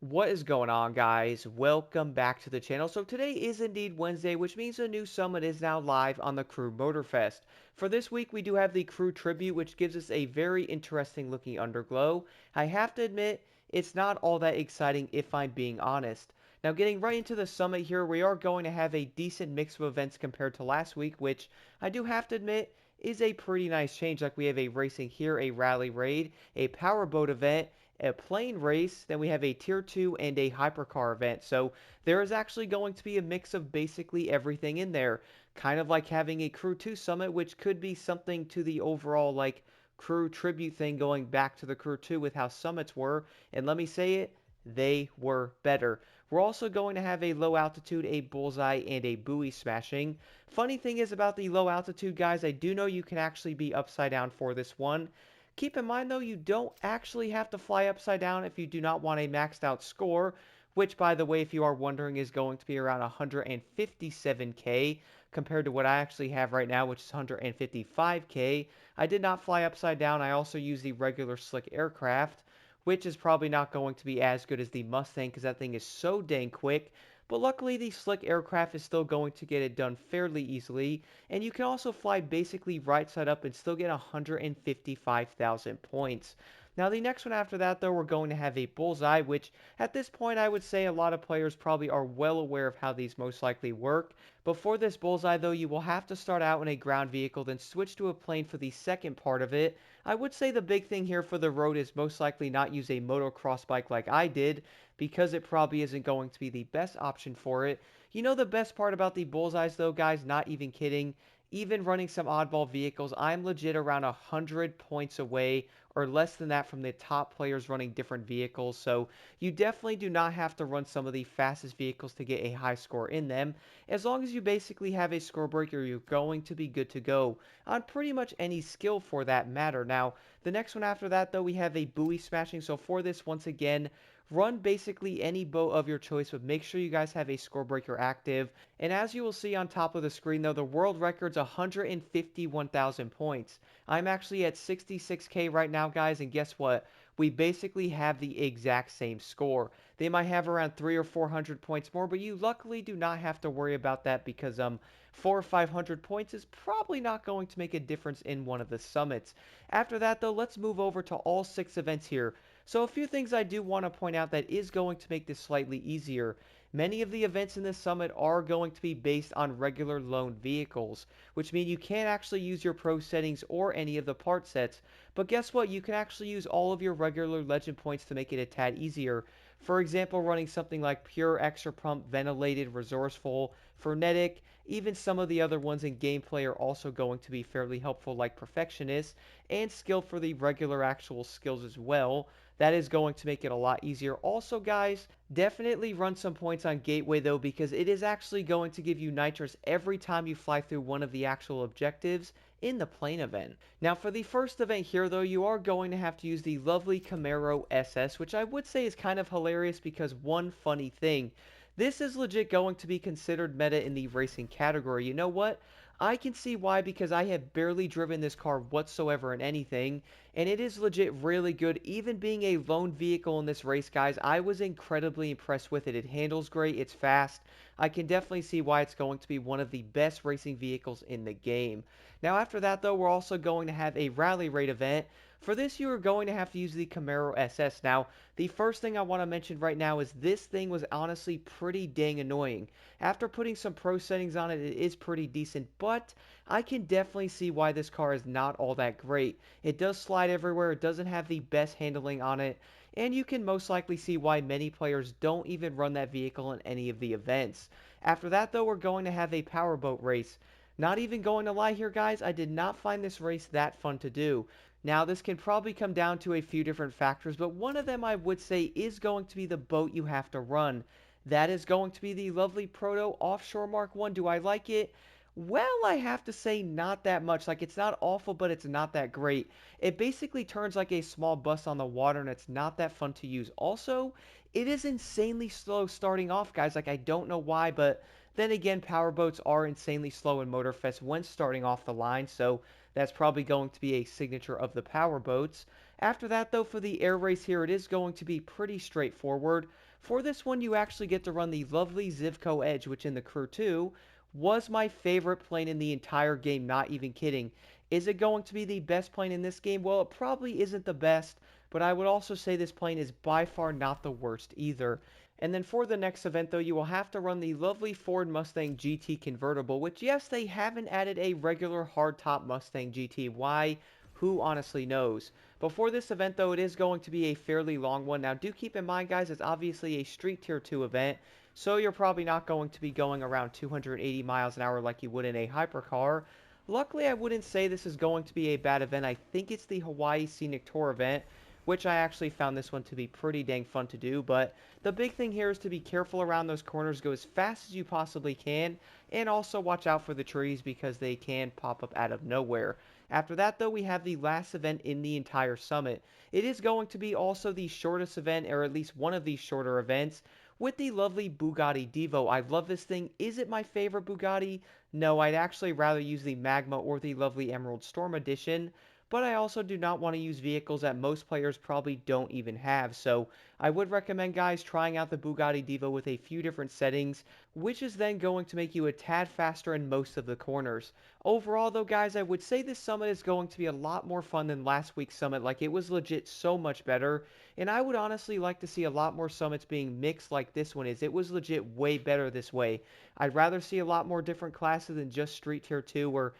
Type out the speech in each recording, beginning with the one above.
What is going on, guys? Welcome back to the channel. So today is indeed Wednesday, which means a new summit is now live on the Crew Motorfest. For this week, we do have the Crew Tribute, which gives us a very interesting looking underglow. I have to admit, it's not all that exciting if I'm being honest. Now, getting right into the summit here, we are going to have a decent mix of events compared to last week, which I do have to admit is a pretty nice change. Like we have a racing here, a rally raid, a powerboat event, a plane race, then we have a tier 2 and a hypercar event. So there is actually going to be a mix of basically everything in there. Kind of like having a Crew 2 summit, which could be something to the overall like Crew tribute thing going back to the Crew 2 with how summits were. And let me say it, they were better. We're also going to have a low altitude, a bullseye, and a buoy smashing. Funny thing is about the low altitude, guys, I do know you can actually be upside down for this one. Keep in mind, though, you don't actually have to fly upside down if you do not want a maxed out score, which, by the way, if you are wondering, is going to be around 157k compared to what I actually have right now, which is 155k. I did not fly upside down. I also use the regular slick aircraft, which is probably not going to be as good as the Mustang because that thing is so dang quick. But luckily, the slick aircraft is still going to get it done fairly easily, and you can also fly basically right side up and still get 155,000 points. Now, the next one after that, though, we're going to have a Bullseye, which at this point I would say a lot of players probably are well aware of how these most likely work. Before this Bullseye, though, you will have to start out in a ground vehicle, then switch to a plane for the second part of it. I would say the big thing here for the road is most likely not use a motocross bike like I did, because it probably isn't going to be the best option for it. You know the best part about the Bullseyes, though, guys, not even kidding, even running some oddball vehicles, I'm legit around 100 points away or less than that from the top players running different vehicles. So you definitely do not have to run some of the fastest vehicles to get a high score in them. As long as you basically have a score breaker, you're going to be good to go on pretty much any skill for that matter. Now, the next one after that, though, we have a buoy smashing. So for this, once again, run basically any boat of your choice, but make sure you guys have a score breaker active. And as you will see on top of the screen, though, the world record's 151,000 points. I'm actually at 66k right now, guys, and guess what? We basically have the exact same score. They might have around 3 or 400 points more, but you luckily do not have to worry about that because 4 or 500 points is probably not going to make a difference in one of the summits. After that, though, let's move over to all 6 events here. So a few things I do want to point out that is going to make this slightly easier. Many of the events in this summit are going to be based on regular loaned vehicles, which means you can't actually use your pro settings or any of the part sets. But guess what? You can actually use all of your regular legend points to make it a tad easier. For example, running something like pure, extra pump, ventilated, resourceful, frenetic, even some of the other ones in gameplay are also going to be fairly helpful, like perfectionist and skilled for the regular actual skills as well. That is going to make it a lot easier. Also, guys, definitely run some points on Gateway, though, because it is actually going to give you nitrous every time you fly through one of the actual objectives in the plane event. Now, for the first event here, though, you are going to have to use the lovely Camaro SS, which I would say is kind of hilarious because one funny thing. This is legit going to be considered meta in the racing category. You know what? I can see why, because I have barely driven this car whatsoever in anything, and it is legit really good. Even being a lone vehicle in this race, guys, I was incredibly impressed with it. It handles great, it's fast. I can definitely see why it's going to be one of the best racing vehicles in the game. Now, after that, though, we're also going to have a rally raid event. For this, you are going to have to use the Camaro SS. Now, the first thing I want to mention right now is this thing was honestly pretty dang annoying. After putting some pro settings on it, it is pretty decent, but I can definitely see why this car is not all that great. It does slide everywhere, it doesn't have the best handling on it, and you can most likely see why many players don't even run that vehicle in any of the events. After that, though, we're going to have a powerboat race. Not even going to lie here, guys, I did not find this race that fun to do. Now, this can probably come down to a few different factors, but one of them I would say is going to be the boat you have to run. That is going to be the lovely Proto Offshore Mark 1. Do I like it? Well, I have to say not that much. Like, it's not awful, but it's not that great. It basically turns like a small bus on the water, and it's not that fun to use. Also, it is insanely slow starting off, guys. Like, I don't know why, but then again, powerboats are insanely slow in Motorfest when starting off the line, so that's probably going to be a signature of the powerboats. After that, though, for the air race here, it is going to be pretty straightforward. For this one, you actually get to run the lovely Zivco Edge, which in the Crew 2 was my favorite plane in the entire game, not even kidding. Is it going to be the best plane in this game? Well, it probably isn't the best, but I would also say this plane is by far not the worst either. And then for the next event, though, you will have to run the lovely Ford Mustang GT Convertible, which, yes, they haven't added a regular hardtop Mustang GT. Why? Who honestly knows? But for this event, though, it is going to be a fairly long one. Now, do keep in mind, guys, it's obviously a Street Tier 2 event, so you're probably not going to be going around 280 miles an hour like you would in a hypercar. Luckily, I wouldn't say this is going to be a bad event. I think it's the Hawaii Scenic Tour event, which I actually found this one to be pretty dang fun to do. But the big thing here is to be careful around those corners, go as fast as you possibly can, and also watch out for the trees because they can pop up out of nowhere. After that, though, we have the last event in the entire summit. It is going to be also the shortest event, or at least one of these shorter events, with the lovely Bugatti Divo. I love this thing. Is it my favorite Bugatti? No, I'd actually rather use the Magma or the lovely Emerald Storm Edition, but I also do not want to use vehicles that most players probably don't even have, so I would recommend, guys, trying out the Bugatti Divo with a few different settings, which is then going to make you a tad faster in most of the corners. Overall, though, guys, I would say this summit is going to be a lot more fun than last week's summit. Like, it was legit so much better, and I would honestly like to see a lot more summits being mixed like this one is. It was legit way better this way. I'd rather see a lot more different classes than just Street Tier 2 or,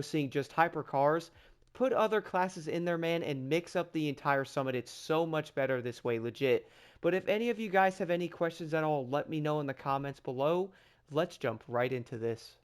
seeing just hypercars. Put other classes in there, man, and mix up the entire summit. It's so much better this way, legit. But if any of you guys have any questions at all, let me know in the comments below. Let's jump right into this.